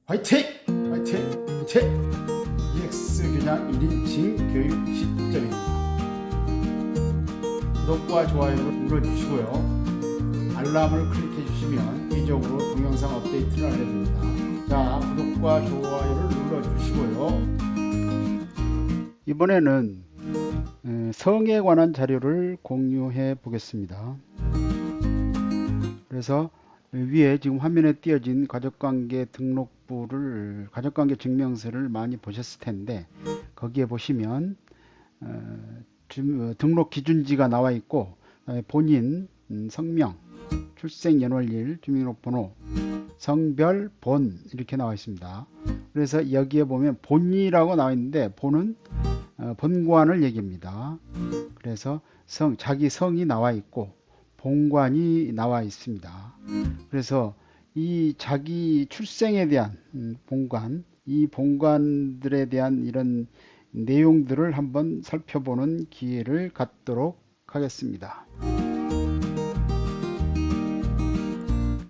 화이팅! 화이팅! 화이팅! EX 교장 1인칭 교육 시점입니다. 구독과 좋아요를 눌러주시고요. 알람을 클릭해 주시면 위적으로 동영상 업데이트를 알게 됩니다. 자, 구독과 좋아요를 눌러주시고요. 이번에는 성에 관한 자료를 공유해 보겠습니다. 그래서 위에 지금 화면에 띄어진 가족관계 등록부를 가족관계 증명서를 많이 보셨을 텐데, 거기에 보시면 등록 기준지가 나와 있고, 본인 성명, 출생연월일, 주민등록번호, 성별, 본 이렇게 나와 있습니다. 그래서 여기에 보면 본이라고 나와 있는데, 본은 본관을 얘기합니다. 그래서 자기 성이 나와 있고 본관이 나와 있습니다. 그래서 이 자기 출생에 대한 본관, 이 본관들에 대한 이런 내용들을 한번 살펴보는 기회를 갖도록 하겠습니다.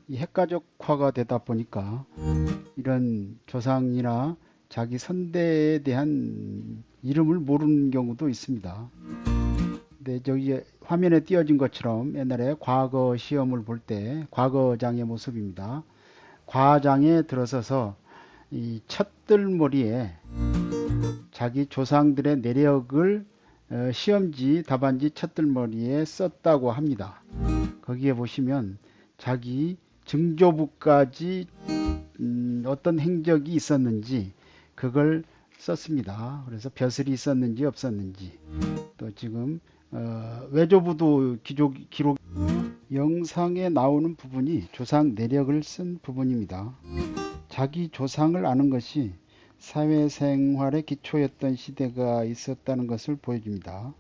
이 핵가족화가 되다 보니까 이런 조상이나 자기 선대에 대한 이름을 모르는 경우도 있습니다. 근데 저기 화면에 띄어진 것처럼 옛날에 과거 시험을 볼 때 과거장의 모습입니다. 과장에 들어서서 이 첫들머리에 자기 조상들의 내력을 시험지 답안지 첫들머리에 썼다고 합니다. 거기에 보시면 자기 증조부까지 어떤 행적이 있었는지 그걸 썼습니다. 그래서 벼슬이 있었는지 없었는지, 또 지금 외조부도 기록 영상에 나오는 부분이 조상 내력을 쓴 부분입니다. 자기 조상을 아는 것이 사회생활의 기초였던 시대가 있었다는 것을 보여줍니다.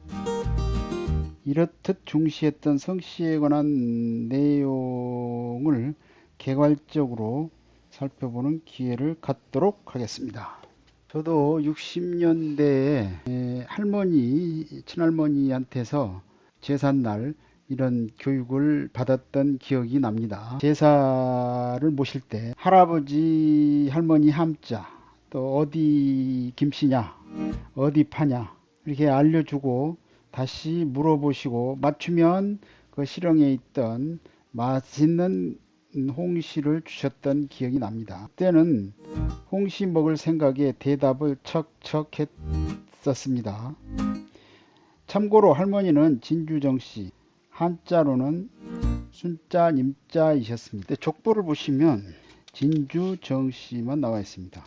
이렇듯 중시했던 성씨에 관한 내용을 개괄적으로 살펴보는 기회를 갖도록 하겠습니다. 저도 60년대에 할머니, 친할머니한테서 제삿날 이런 교육을 받았던 기억이 납니다. 제사를 모실 때 할아버지, 할머니 함자, 또 어디 김씨냐, 어디 파냐 이렇게 알려주고 다시 물어보시고 맞추면 그 실형에 있던 맛있는 홍시를 주셨던 기억이 납니다. 그때는 홍시 먹을 생각에 대답을 척척 했었습니다. 참고로 할머니는 진주정씨, 한자로는 순자 님자이셨습니다. 족보를 보시면 진주정씨만 나와 있습니다.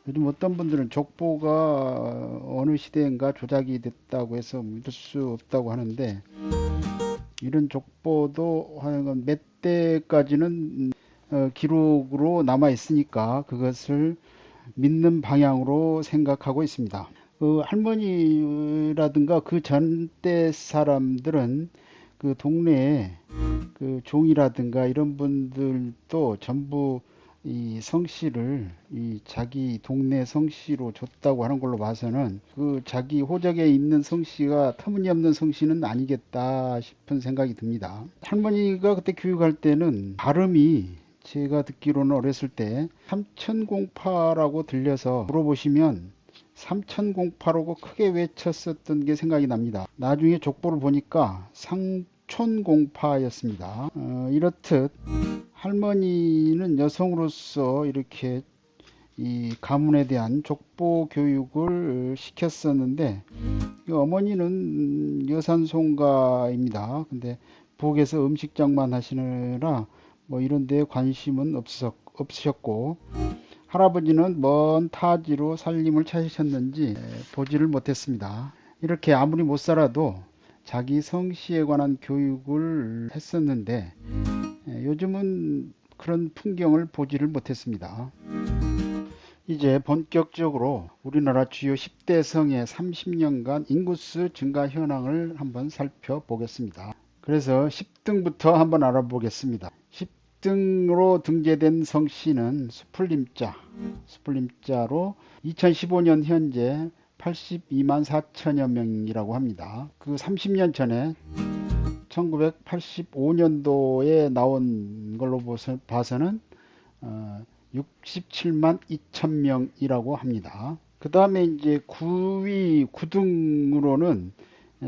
요즘 어떤 분들은 족보가 어느 시대인가 조작이 됐다고 해서 믿을 수 없다고 하는데, 이런 족보도 하여간 몇 대까지는 기록으로 남아 있으니까 그것을 믿는 방향으로 생각하고 있습니다. 할머니라든가 그 전대 사람들은 그 동네에 그 종이라든가 이런 분들도 전부 이 성씨를 이 자기 동네 성씨로 줬다고 하는 걸로 봐서는 그 자기 호적에 있는 성씨가 터무니없는 성씨는 아니겠다 싶은 생각이 듭니다. 할머니가 그때 교육할 때는 발음이 제가 듣기로는 어렸을 때 삼천공파라고 들려서 물어보시면 삼천공파라고 크게 외쳤었던 게 생각이 납니다. 나중에 족보를 보니까 상촌공파였습니다. 이렇듯 할머니는 여성으로서 이렇게 이 가문에 대한 족보 교육을 시켰었는데, 어머니는 여산송가입니다. 근데 부엌에서 음식장만 하시느라 뭐 이런 데에 관심은 없으셨고, 할아버지는 먼 타지로 살림을 찾으셨는지 보지를 못했습니다. 이렇게 아무리 못 살아도 자기 성씨에 관한 교육을 했었는데, 요즘은 그런 풍경을 보지를 못했습니다. 이제 본격적으로 우리나라 주요 10대 성의 30년간 인구수 증가 현황을 한번 살펴보겠습니다. 그래서 10등부터 한번 알아보겠습니다. 10등으로 등재된 성씨는 수풀림자로 2015년 현재 82만 4천여 명이라고 합니다. 그 30년 전에 1985년도에 나온 걸로 봐서는 67만 2천 명이라고 합니다. 그 다음에 이제 9위, 9등으로는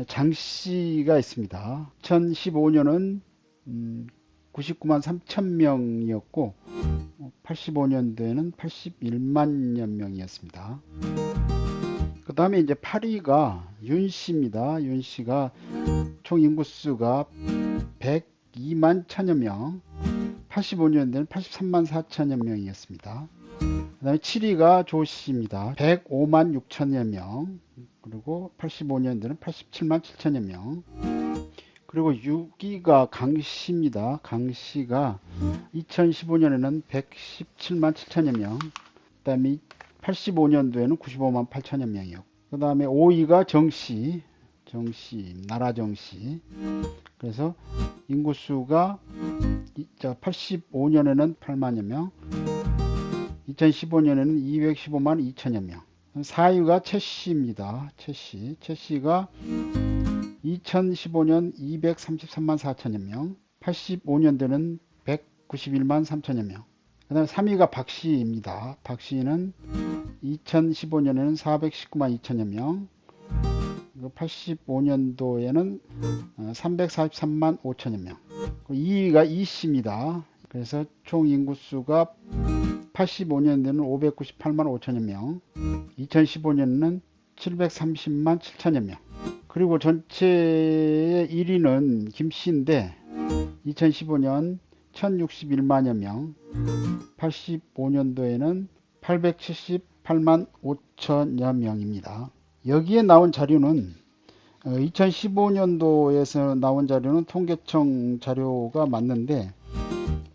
장씨가 있습니다. 2015년은 99만 3천 명이었고 85년도에는 81만여 명이었습니다. 그 다음에 이제 8위가 윤씨입니다. 윤씨가 총 인구수가 102만 천여 명, 85년도에는 83만 4천여 명이었습니다. 그 다음에 7위가 조씨입니다. 105만 6천여 명, 그리고 85년도에는 87만 7천여 명. 그리고 6위가 강씨입니다. 강씨가 2015년에는 117만 7천여 명, 그 다음에 85년도에는 95만 8천여 명이었고, 그 다음에 5위가 정씨, 나라 정씨. 그래서 인구수가 85년에는 8만여 명, 2015년에는 215만 2천여 명. 4위가 최씨입니다. 최씨가 2015년 233만 4천여 명, 85년도는 191만 3천여 명. 그 다음에 3위가 박씨입니다. 박씨는 2015년에는 419만 2천여 명, 85년도에는 343만 5천여 명. 2위가 이씨입니다. 그래서 총 인구수가 85년도에는 598만 5천여 명, 2015년에는 730만 7천여 명. 그리고 전체의 1위는 김씨인데 2015년 1061만여 명, 85년도에는 878만 5천여 명입니다. 여기에 나온 자료는 2015년도에서 나온 자료는 통계청 자료가 맞는데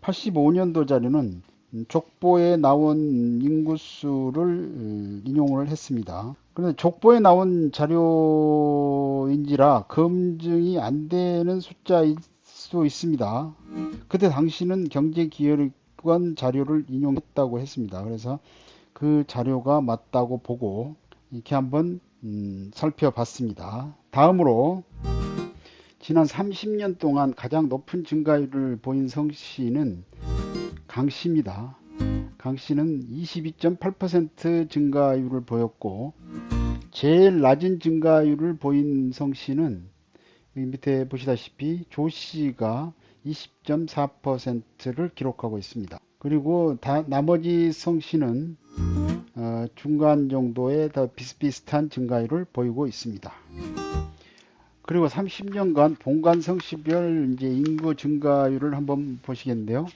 85년도 자료는 족보에 나온 인구수를 인용을 했습니다. 그런데 족보에 나온 자료인지라 검증이 안 되는 숫자일 수 있습니다. 그때 당시는 경제기획원 자료를 인용했다고 했습니다. 그래서 그 자료가 맞다고 보고 이렇게 한번 살펴봤습니다. 다음으로 지난 30년 동안 가장 높은 증가율을 보인 성씨는 강씨입니다. 강씨는 22.8% 증가율을 보였고, 제일 낮은 증가율을 보인 성씨는 여기 밑에 보시다시피 조씨가 20.4%를 기록하고 있습니다. 그리고 나머지 성씨는 중간 정도의 더 비슷비슷한 증가율을 보이고 있습니다. 그리고 30년간 본관 성씨별 이제 인구 증가율을 한번 보시겠는데요.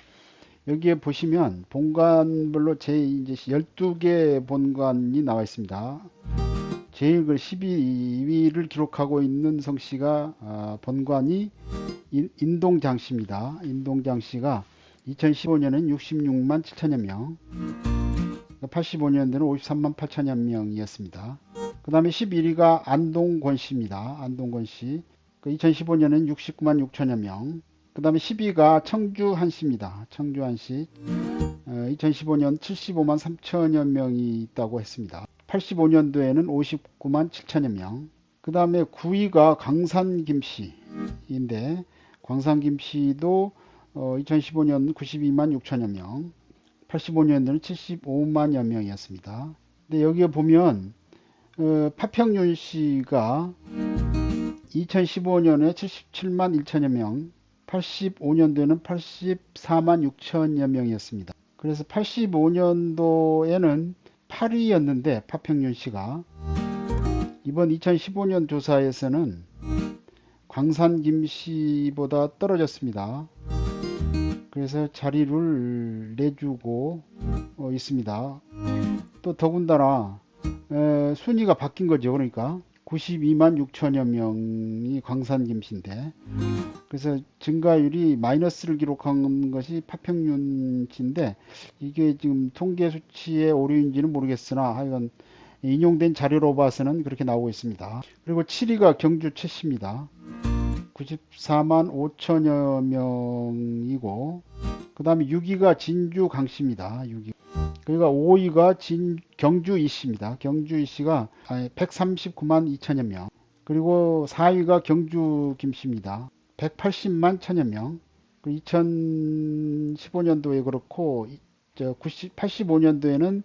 여기에 보시면 본관별로 이제 12개 본관이 나와 있습니다. 제일 12위를 기록하고 있는 성씨가 본관이 인동장씨입니다. 인동장씨가 2015년엔 66만 7천여 명, 85년도는 53만 8천여 명이었습니다. 그 다음에 11위가 안동권씨입니다. 안동권씨 2015년엔 69만 6천여 명. 그 다음에 10위가 청주한씨입니다. 청주한씨 2015년 75만 3천여 명이 있다고 했습니다. 85년도에는 59만 7천여 명. 그 다음에 9위가 광산김씨인데 광산김씨도 2015년 92만 6천여 명, 85년도는 75만여 명이었습니다. 근데 여기에 보면 파평윤 씨가 2015년에 77만 1천여 명, 85년도에는 84만 6천여 명이었습니다. 그래서 85년도에는 8위였는데 파평윤 씨가 이번 2015년 조사에서는 광산김 씨보다 떨어졌습니다. 그래서 자리를 내주고 있습니다. 또 더군다나 순위가 바뀐 거죠. 그러니까 92만 6천여 명이 광산김 씨인데, 그래서 증가율이 마이너스를 기록한 것이 파평윤 씨인데, 이게 지금 통계 수치의 오류인지는 모르겠으나 하여간 인용된 자료로 봐서는 그렇게 나오고 있습니다. 그리고 7위가 경주 최씨입니다. 94만 5천여 명이고, 그 다음에 6위가 진주 강씨입니다. 6위. 그리고 5위가 경주 이씨입니다. 경주 이씨가 139만 2천여 명. 그리고 4위가 경주 김씨입니다. 180만 천여 명. 2015년도에 그렇고 85년도에는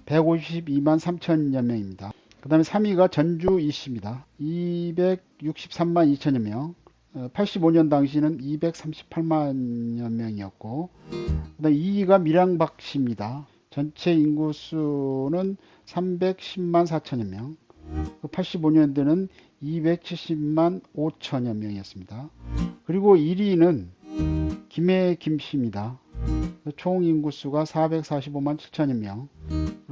152만 3천여 명입니다. 그 다음에 3위가 전주 이씨입니다. 263만 2천여 명. 85년 당시는 238만여 명이었고, 그 다음에 2위가 밀양박씨입니다. 전체 인구수는 310만 4천여 명. 85년도는 270만 5천여 명이었습니다. 그리고 1위는 김해 김씨입니다. 총 인구수가 445만 7천여 명.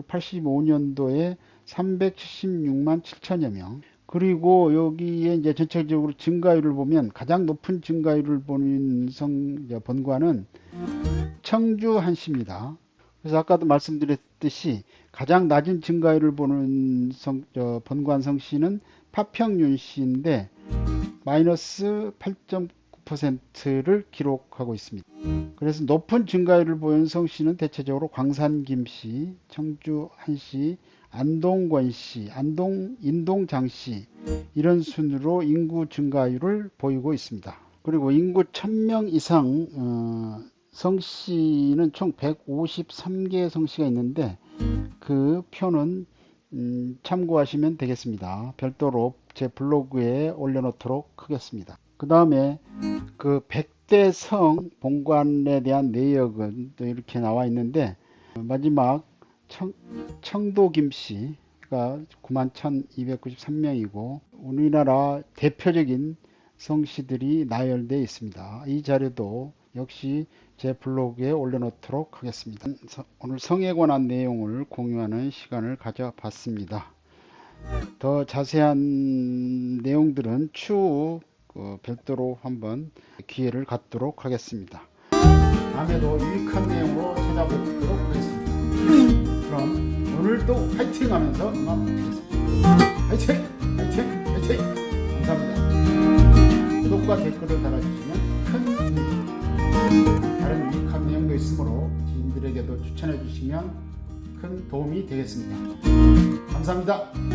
85년도에 376만 7천여 명. 그리고 여기에 이제 전체적으로 증가율을 보면 가장 높은 증가율을 보는 본관은 청주 한시입니다. 그래서 아까도 말씀드렸듯이 가장 낮은 증가율을 보는 본관 성씨는 파평윤씨인데 마이너스 8.9%를 기록하고 있습니다. 그래서 높은 증가율을 보이는 성씨는 대체적으로 광산김씨, 청주 한씨, 안동권씨, 인동장씨 이런 순으로 인구 증가율을 보이고 있습니다. 그리고 인구 1000명 이상 성씨는 총 153개의 성씨가 있는데 그 표는 참고하시면 되겠습니다. 별도로 제 블로그에 올려놓도록 하겠습니다. 그 다음에 그 100대 성 본관에 대한 내역은 또 이렇게 나와 있는데 마지막 청도 김씨가 91,293명이고 우리나라 대표적인 성씨들이 나열되어 있습니다. 이 자료도 역시 제 블로그에 올려놓도록 하겠습니다. 오늘 성에 관한 내용을 공유하는 시간을 가져봤습니다. 더 자세한 내용들은 추후 별도로 한번 기회를 갖도록 하겠습니다. 다음에도 유익한 내용으로 찾아뵙도록 하겠습니다. 그럼 오늘도 화이팅 하면서 음악 듣겠습니다. 화이팅! 화이팅! 화이팅! 감사합니다. 구독과 댓글을 달아주시면 큰 힘이 됩니다. 다른 유익한 내용도 있으므로 지인들에게도 추천해 주시면 큰 도움이 되겠습니다. 감사합니다.